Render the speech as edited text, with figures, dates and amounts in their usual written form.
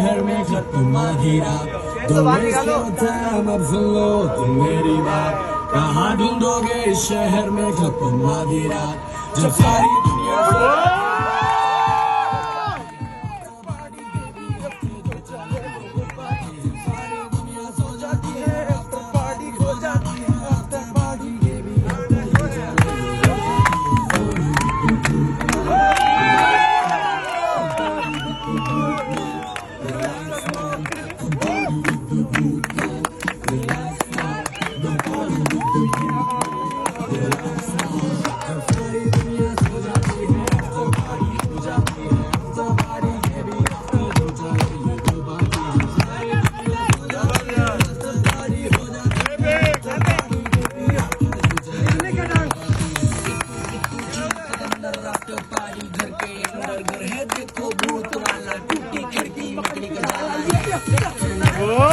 शहर में खत्म आधी रात दो अब सुन लो तुम मेरी बात कहाँ ढूंढोगे इस शहर में खत्म आधी रात जब सारी दुनिया देखो भूत वाला टूटी खिड़की मकड़ी का जाला